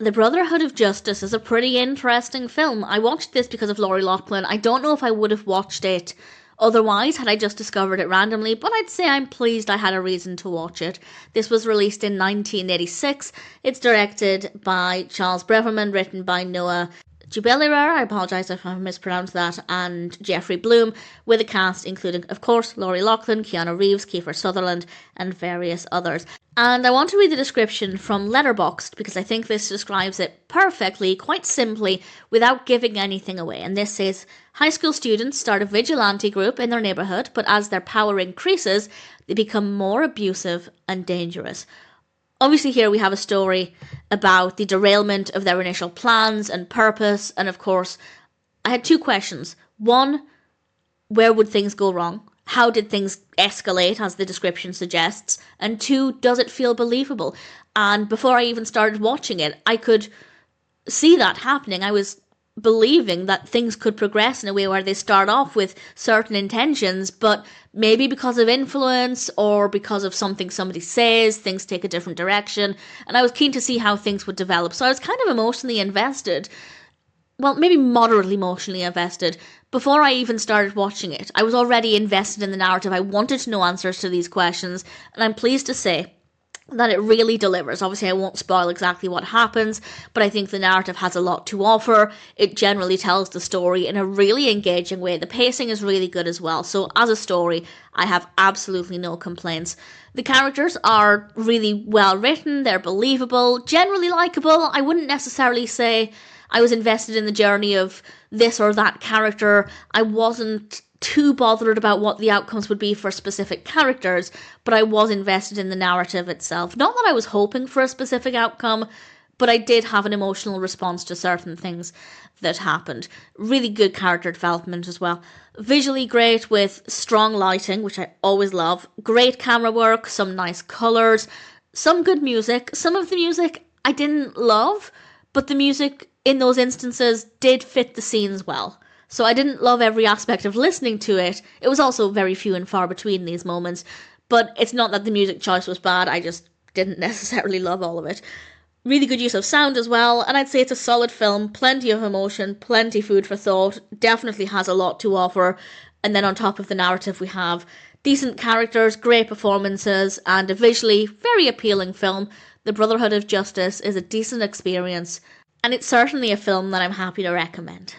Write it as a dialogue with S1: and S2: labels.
S1: The Brotherhood of Justice is a pretty interesting film. I watched this because of Laurie Loughlin. I don't know if I would have watched it otherwise had I just discovered it randomly, but I'd say I'm pleased I had a reason to watch it. This was released in 1986. It's directed by Charles Braverman, written by Noah Jubelirer, I apologise if I mispronounced that, and Jeffrey Bloom, with a cast including, of course, Laurie Loughlin, Keanu Reeves, Kiefer Sutherland, and various others. And I want to read the description from Letterboxd because I think this describes it perfectly, quite simply, without giving anything away. And this says, high school students start a vigilante group in their neighbourhood, but as their power increases, they become more abusive and dangerous. Obviously here we have a story about the derailment of their initial plans and purpose, and of course, I had two questions. One, where would things go wrong? How did things escalate, as the description suggests? And two, does it feel believable? And before I even started watching it, I could see that happening. I was believing that things could progress in a way where they start off with certain intentions, but maybe because of influence or because of something somebody says, things take a different direction. And I was keen to see how things would develop. So I was kind of emotionally invested. Well, maybe moderately emotionally invested. Before I even started watching it, I was already invested in the narrative. I wanted to know answers to these questions, and I'm pleased to say that it really delivers. Obviously, I won't spoil exactly what happens, but I think the narrative has a lot to offer. It generally tells the story in a really engaging way. The pacing is really good as well. So as a story, I have absolutely no complaints. The characters are really well written, they're believable, generally likeable. I wouldn't necessarily say I was invested in the journey of this or that character. I wasn't too bothered about what the outcomes would be for specific characters, but I was invested in the narrative itself. Not that I was hoping for a specific outcome, but I did have an emotional response to certain things that happened. Really good character development as well. Visually great with strong lighting, which I always love. Great camera work, some nice colours, some good music. Some of the music I didn't love, but the music in those instances did fit the scenes well. So I didn't love every aspect of listening to it. It was also very few and far between these moments. But it's not that the music choice was bad, I just didn't necessarily love all of it. Really good use of sound as well, and I'd say it's a solid film. Plenty of emotion, plenty food for thought. Definitely has a lot to offer. And then on top of the narrative we have decent characters, great performances, and a visually very appealing film. The Brotherhood of Justice is a decent experience, and it's certainly a film that I'm happy to recommend.